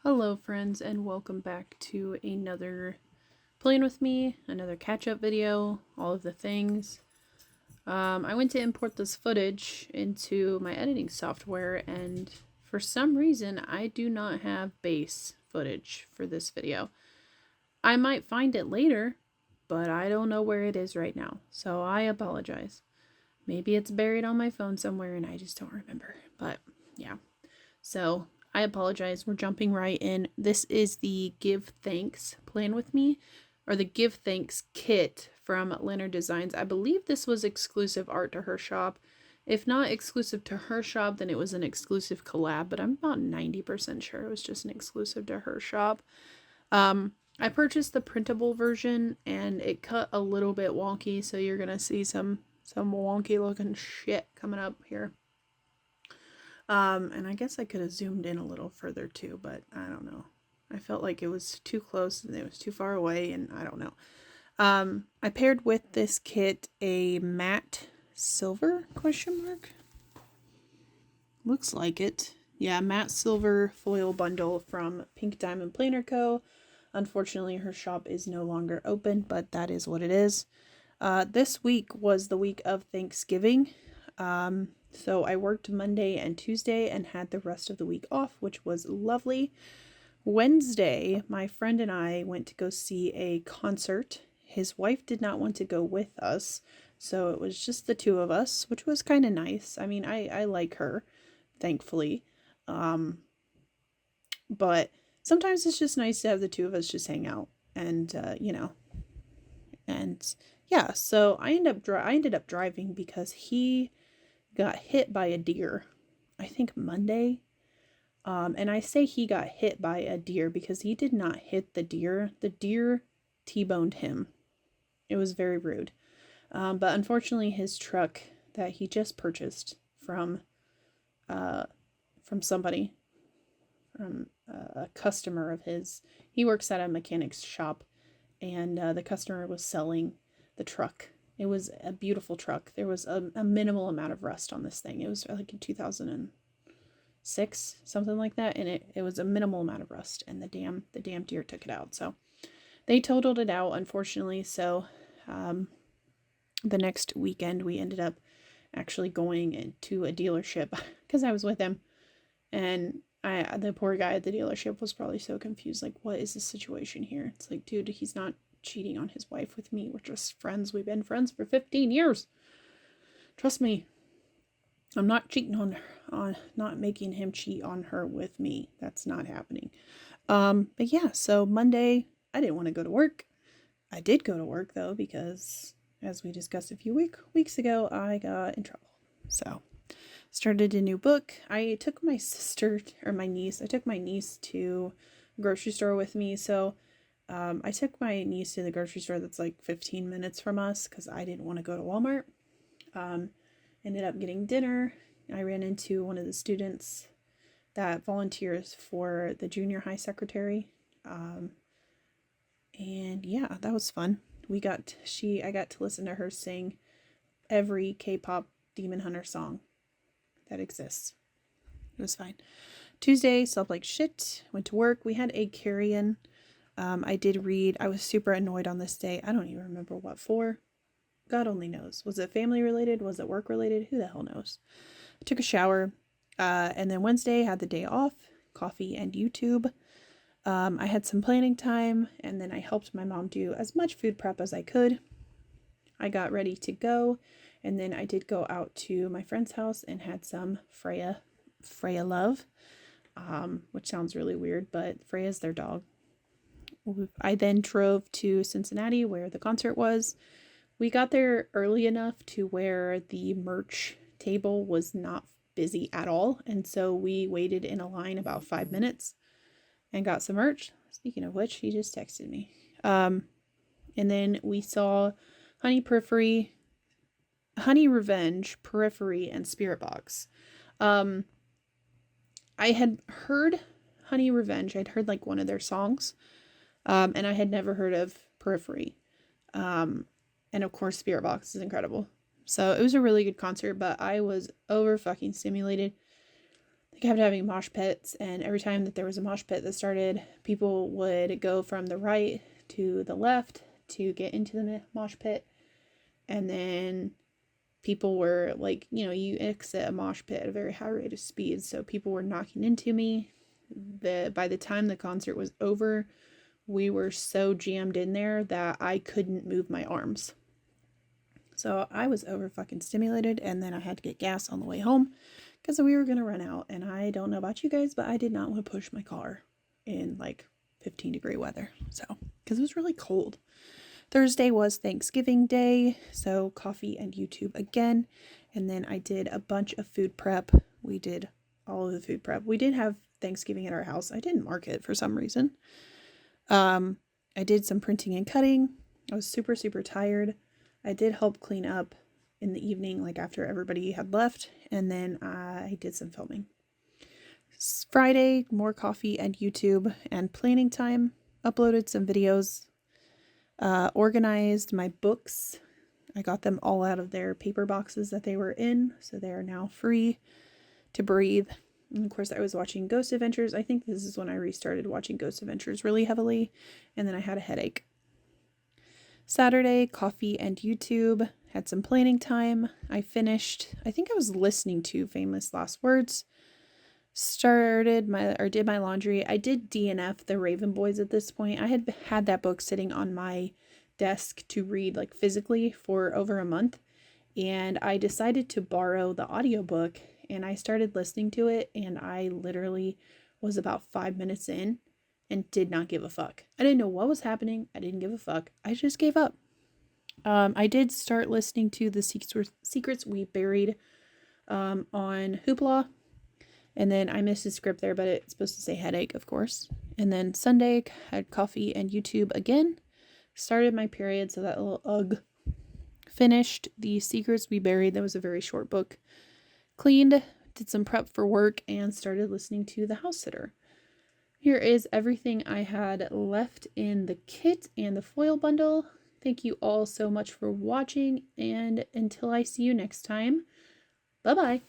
Hello friends, and welcome back to another Playing With Me, another catch-up video, all of the things. I went to import this footage into my editing software, and for some reason I do not have base footage for this video. I might find it later, but I don't know where it is right now, so I apologize. Maybe it's buried on my phone somewhere and I just don't remember, but yeah. So I apologize. We're jumping right in. This is the Give Thanks Plan With Me, or the Give Thanks kit from Lynner Designs. I believe this was exclusive art to her shop. If not exclusive to her shop, then it was an exclusive collab, but I'm about 90% sure it was just an exclusive to her shop. I purchased the printable version and it cut a little bit wonky, so you're gonna see some wonky looking shit coming up here. And I guess I could have zoomed in a little further too, but I don't know. I felt like it was too close and it was too far away, and I don't know. I paired with this kit a matte silver ? Looks like it. Yeah, matte silver foil bundle from Pink Diamond Planner Co. Unfortunately, her shop is no longer open, but that is what it is. This week was the week of Thanksgiving. So I worked Monday and Tuesday and had the rest of the week off, which was lovely. Wednesday, my friend and I went to go see a concert. His wife did not want to go with us, so it was just the two of us, which was kind of nice. I mean, I like her, thankfully. But sometimes it's just nice to have the two of us just hang out and, and yeah, so I ended up driving because he got hit by a deer, I think Monday. And I say he got hit by a deer because he did not hit the deer. The deer T-boned him. It was very rude. But unfortunately, his truck that he just purchased from somebody, from a customer of his, he works at a mechanic's shop, and the customer was selling the truck. It was a beautiful truck. There was a minimal amount of rust on this thing. It was like in 2006, something like that, and it was a minimal amount of rust, and the damn deer took it out. So they totaled it out, unfortunately. So the next weekend we ended up actually going into a dealership because I was with him, and the poor guy at the dealership was probably so confused, like, what is the situation here? It's like, dude, he's not cheating on his wife with me. We're just friends. We've been friends for 15 years. Trust me. I'm not cheating on not making him cheat on her with me. That's not happening. But yeah, so Monday, I didn't want to go to work. I did go to work though, because as we discussed a few weeks ago, I got in trouble. So started a new book. I took my niece to the grocery store with me. So I took my niece to the grocery store that's like 15 minutes from us because I didn't want to go to Walmart. Ended up getting dinner. I ran into one of the students that volunteers for the junior high secretary. And yeah, that was fun. I got to listen to her sing every K-pop Demon Hunter song that exists. It was fine. Tuesday, slept like shit. Went to work. We had egg carry-in. I did read. I was super annoyed on this day. I don't even remember what for. God only knows. Was it family related? Was it work related? Who the hell knows? I took a shower. And then Wednesday, had the day off. Coffee and YouTube. I had some planning time. And then I helped my mom do as much food prep as I could. I got ready to go. And then I did go out to my friend's house and had some Freya love. Which sounds really weird, but Freya's their dog. I then drove to Cincinnati where the concert was. We got there early enough to where the merch table was not busy at all. And so we waited in a line about 5 minutes and got some merch. Speaking of which, he just texted me. And then we saw Honey Revenge, Periphery, and Spirit Box. I had heard Honey Revenge. I'd heard like one of their songs. And I had never heard of Periphery. And of course, Spirit Box is incredible. So it was a really good concert, but I was over fucking stimulated. they kept having mosh pits, and every time that there was a mosh pit that started, people would go from the right to the left to get into the mosh pit, and then people were like, you know, you exit a mosh pit at a very high rate of speed, so people were knocking into me. By the time the concert was over, we were so jammed in there that I couldn't move my arms. So I was over fucking stimulated, and then I had to get gas on the way home because we were going to run out. And I don't know about you guys, but I did not want to push my car in like 15-degree weather. So, because it was really cold. Thursday was Thanksgiving Day, so coffee and YouTube again. And then I did a bunch of food prep. We did all of the food prep. We did have Thanksgiving at our house. I didn't mark it for some reason. I did some printing and cutting. I was super, super tired. I did help clean up in the evening, like after everybody had left. And then I did some filming. Friday, more coffee and YouTube and planning time. Uploaded some videos. Organized my books. I got them all out of their paper boxes that they were in, so they are now free to breathe. And of course, I was watching Ghost Adventures. I think this is when I restarted watching Ghost Adventures really heavily, and then I had a headache. Saturday, coffee and YouTube. Had some planning time. I think I was listening to Famous Last Words. Did my laundry. I did DNF the Raven Boys at this point. I had that book sitting on my desk to read like physically for over a month, and I decided to borrow the audiobook, and I started listening to it, and I literally was about 5 minutes in and did not give a fuck. I didn't know what was happening. I didn't give a fuck. I just gave up. I did start listening to the Secrets We Buried on Hoopla. And then I missed a script there, but it's supposed to say headache, of course. And then Sunday, had coffee and YouTube again. Started my period, so that little ugh. Finished The Secrets We Buried. That was a very short book. Cleaned, did some prep for work, and started listening to The House Sitter. Here is everything I had left in the kit and the foil bundle. Thank you all so much for watching, and until I see you next time, bye-bye.